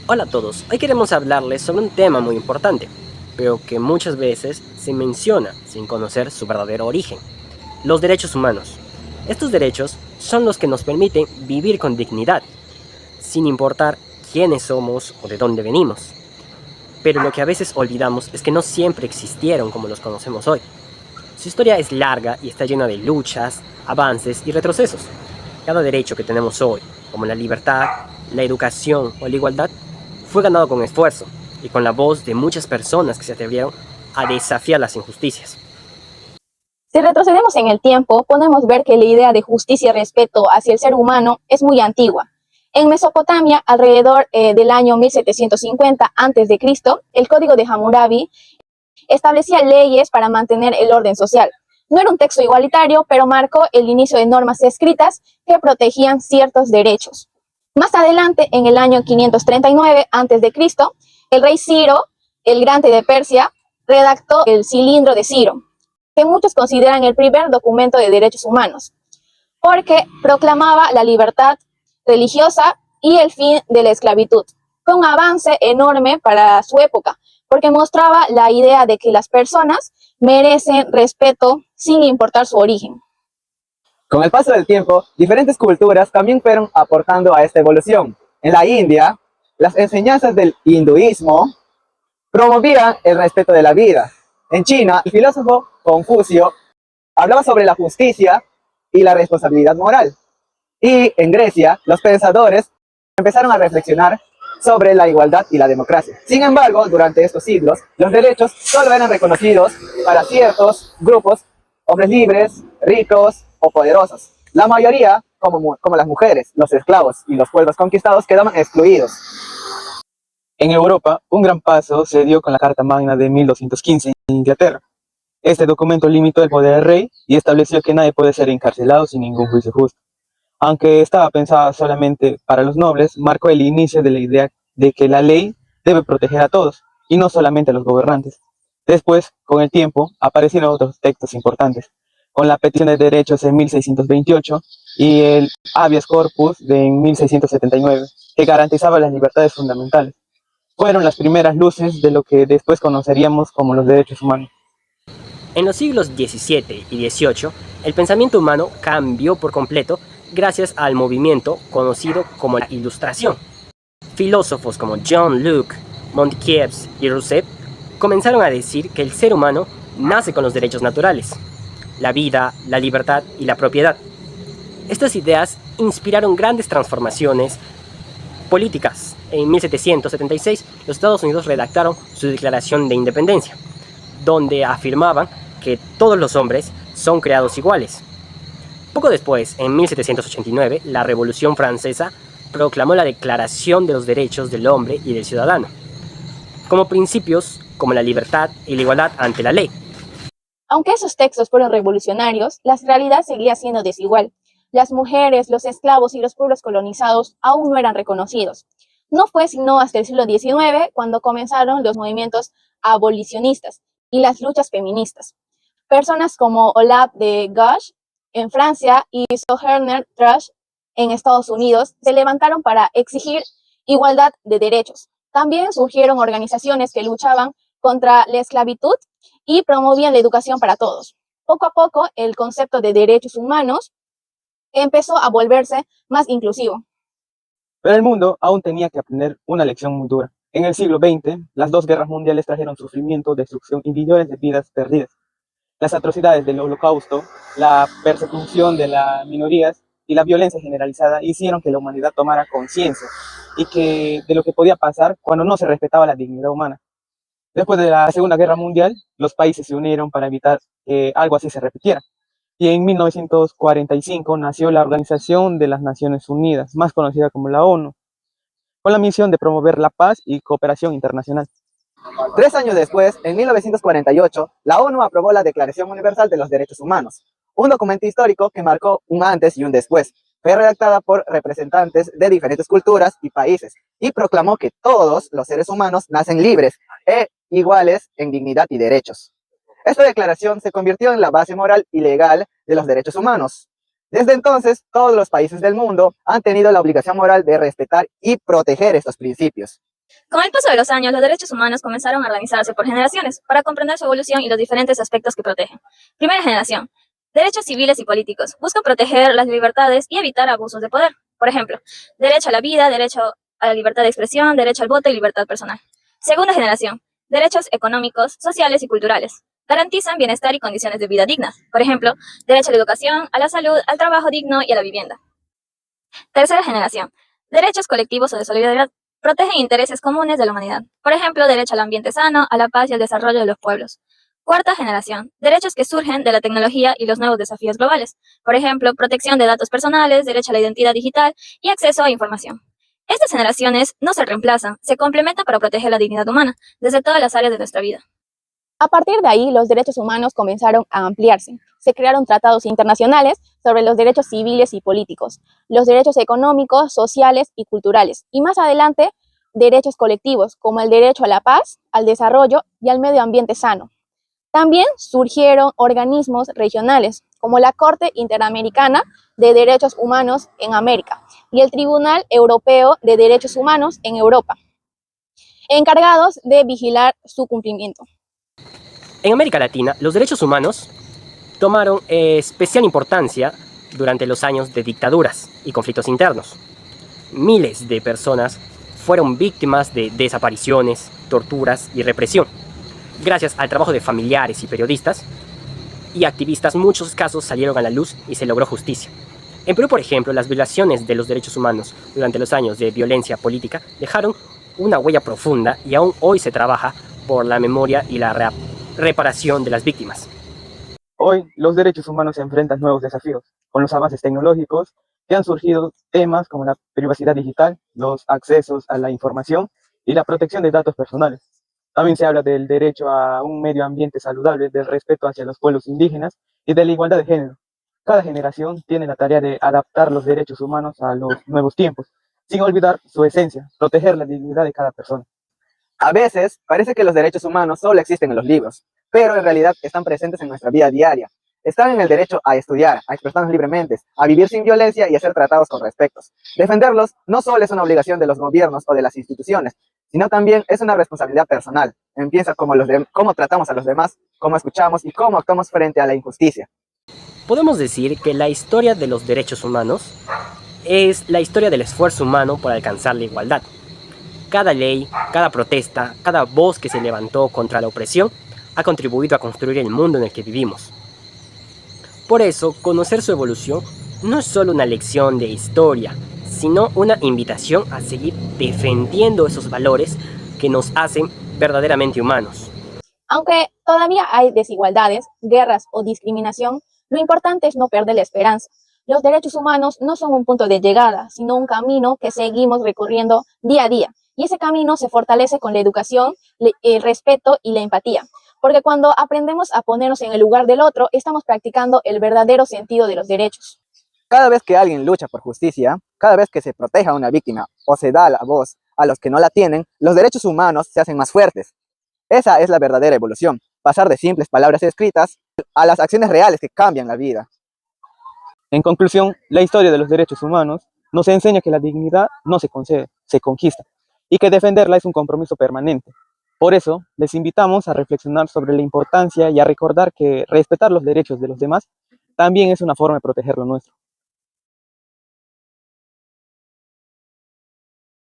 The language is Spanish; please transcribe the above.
Hola a todos, hoy queremos hablarles sobre un tema muy importante, pero que muchas veces se menciona sin conocer su verdadero origen: los derechos humanos. Estos derechos son los que nos permiten vivir con dignidad, sin importar quiénes somos o de dónde venimos. Pero lo que a veces olvidamos es que no siempre existieron como los conocemos hoy. Su historia es larga y está llena de luchas, avances y retrocesos. Cada derecho que tenemos hoy, como la libertad, la educación o la igualdad, fue ganado con esfuerzo y con la voz de muchas personas que se atrevieron a desafiar las injusticias. Si retrocedemos en el tiempo, podemos ver que la idea de justicia y respeto hacia el ser humano es muy antigua. En Mesopotamia, alrededor del año 1750 a.C., el Código de Hammurabi establecía leyes para mantener el orden social. No era un texto igualitario, pero marcó el inicio de normas escritas que protegían ciertos derechos. Más adelante, en el año 539 a.C., el rey Ciro, el Grande de Persia, redactó el Cilindro de Ciro, que muchos consideran el primer documento de derechos humanos, porque proclamaba la libertad religiosa y el fin de la esclavitud. Fue un avance enorme para su época, porque mostraba la idea de que las personas merecen respeto sin importar su origen. Con el paso del tiempo, diferentes culturas también fueron aportando a esta evolución. En la India, las enseñanzas del hinduismo promovían el respeto de la vida. En China, el filósofo Confucio hablaba sobre la justicia y la responsabilidad moral. Y en Grecia, los pensadores empezaron a reflexionar sobre la igualdad y la democracia. Sin embargo, durante estos siglos, los derechos solo eran reconocidos para ciertos grupos, hombres libres, ricos o poderosos. La mayoría, como las mujeres, los esclavos y los pueblos conquistados, quedaban excluidos. En Europa, un gran paso se dio con la Carta Magna de 1215 en Inglaterra. Este documento limitó el poder del rey y estableció que nadie puede ser encarcelado sin ningún juicio justo. Aunque estaba pensada solamente para los nobles, marcó el inicio de la idea de que la ley debe proteger a todos, y no solamente a los gobernantes. Después, con el tiempo, aparecieron otros textos importantes, con la Petición de Derechos en 1628 y el Habeas Corpus de 1679, que garantizaba las libertades fundamentales. Fueron las primeras luces de lo que después conoceríamos como los derechos humanos. En los siglos XVII y XVIII, el pensamiento humano cambió por completo gracias al movimiento conocido como la Ilustración. Filósofos como John Locke, Montesquieu y Rousseau comenzaron a decir que el ser humano nace con los derechos naturales: la vida, la libertad y la propiedad. Estas ideas inspiraron grandes transformaciones políticas. En 1776, los Estados Unidos redactaron su Declaración de Independencia, donde afirmaban que todos los hombres son creados iguales. Poco después, en 1789, la Revolución Francesa proclamó la Declaración de los Derechos del Hombre y del Ciudadano, como principios como la libertad y la igualdad ante la ley. Aunque esos textos fueron revolucionarios, la realidad seguía siendo desigual. Las mujeres, los esclavos y los pueblos colonizados aún no eran reconocidos. No fue sino hasta el siglo XIX cuando comenzaron los movimientos abolicionistas y las luchas feministas. Personas como Olave de Gauche en Francia y Sojourner Truth en Estados Unidos se levantaron para exigir igualdad de derechos. También surgieron organizaciones que luchaban contra la esclavitud y promovían la educación para todos. Poco a poco, el concepto de derechos humanos empezó a volverse más inclusivo. Pero el mundo aún tenía que aprender una lección muy dura. En el siglo XX, las dos guerras mundiales trajeron sufrimiento, destrucción y millones de vidas perdidas. Las atrocidades del Holocausto, la persecución de las minorías y la violencia generalizada hicieron que la humanidad tomara conciencia de lo que podía pasar cuando no se respetaba la dignidad humana. Después de la Segunda Guerra Mundial, los países se unieron para evitar que algo así se repitiera. Y en 1945 nació la Organización de las Naciones Unidas, más conocida como la ONU, con la misión de promover la paz y cooperación internacional. 3 años después, en 1948, la ONU aprobó la Declaración Universal de los Derechos Humanos, un documento histórico que marcó un antes y un después. Fue redactada por representantes de diferentes culturas y países y proclamó que todos los seres humanos nacen libres e iguales en dignidad y derechos. Esta declaración se convirtió en la base moral y legal de los derechos humanos. Desde entonces, todos los países del mundo han tenido la obligación moral de respetar y proteger estos principios. Con el paso de los años, los derechos humanos comenzaron a organizarse por generaciones para comprender su evolución y los diferentes aspectos que protegen. Primera generación. Derechos civiles y políticos. Buscan proteger las libertades y evitar abusos de poder. Por ejemplo, derecho a la vida, derecho a la libertad de expresión, derecho al voto y libertad personal. Segunda generación. Derechos económicos, sociales y culturales. Garantizan bienestar y condiciones de vida dignas. Por ejemplo, derecho a la educación, a la salud, al trabajo digno y a la vivienda. Tercera generación. Derechos colectivos o de solidaridad. Protegen intereses comunes de la humanidad. Por ejemplo, derecho al ambiente sano, a la paz y al desarrollo de los pueblos. Cuarta generación. Derechos que surgen de la tecnología y los nuevos desafíos globales. Por ejemplo, protección de datos personales, derecho a la identidad digital y acceso a información. Estas generaciones no se reemplazan, se complementan para proteger la dignidad humana desde todas las áreas de nuestra vida. A partir de ahí, los derechos humanos comenzaron a ampliarse. Se crearon tratados internacionales sobre los derechos civiles y políticos, los derechos económicos, sociales y culturales, y más adelante, derechos colectivos, como el derecho a la paz, al desarrollo y al medio ambiente sano. También surgieron organismos regionales, como la Corte Interamericana de Derechos Humanos en América y el Tribunal Europeo de Derechos Humanos en Europa, encargados de vigilar su cumplimiento. En América Latina, los derechos humanos tomaron especial importancia durante los años de dictaduras y conflictos internos. Miles de personas fueron víctimas de desapariciones, torturas y represión. Gracias al trabajo de familiares y periodistas y activistas, muchos casos salieron a la luz y se logró justicia. En Perú, por ejemplo, las violaciones de los derechos humanos durante los años de violencia política dejaron una huella profunda y aún hoy se trabaja por la memoria y la reparación de las víctimas. Hoy, los derechos humanos se enfrentan nuevos desafíos. Con los avances tecnológicos que han surgido temas como la privacidad digital, los accesos a la información y la protección de datos personales. También se habla del derecho a un medio ambiente saludable, del respeto hacia los pueblos indígenas y de la igualdad de género. Cada generación tiene la tarea de adaptar los derechos humanos a los nuevos tiempos, sin olvidar su esencia, proteger la dignidad de cada persona. A veces parece que los derechos humanos solo existen en los libros, pero en realidad están presentes en nuestra vida diaria. Están en el derecho a estudiar, a expresarnos libremente, a vivir sin violencia y a ser tratados con respeto. Defenderlos no solo es una obligación de los gobiernos o de las instituciones, sino también es una responsabilidad personal. Empieza cómo tratamos a los demás, cómo escuchamos y cómo actuamos frente a la injusticia. Podemos decir que la historia de los derechos humanos es la historia del esfuerzo humano por alcanzar la igualdad. Cada ley, cada protesta, cada voz que se levantó contra la opresión ha contribuido a construir el mundo en el que vivimos. Por eso, conocer su evolución no es solo una lección de historia, sino una invitación a seguir defendiendo esos valores que nos hacen verdaderamente humanos. Aunque todavía hay desigualdades, guerras o discriminación, lo importante es no perder la esperanza. Los derechos humanos no son un punto de llegada, sino un camino que seguimos recorriendo día a día. Y ese camino se fortalece con la educación, el respeto y la empatía. Porque cuando aprendemos a ponernos en el lugar del otro, estamos practicando el verdadero sentido de los derechos. Cada vez que alguien lucha por justicia, cada vez que se proteja a una víctima o se da la voz a los que no la tienen, los derechos humanos se hacen más fuertes. Esa es la verdadera evolución, pasar de simples palabras escritas a las acciones reales que cambian la vida. En conclusión, la historia de los derechos humanos nos enseña que la dignidad no se concede, se conquista, y que defenderla es un compromiso permanente. Por eso, les invitamos a reflexionar sobre la importancia y a recordar que respetar los derechos de los demás también es una forma de proteger lo nuestro.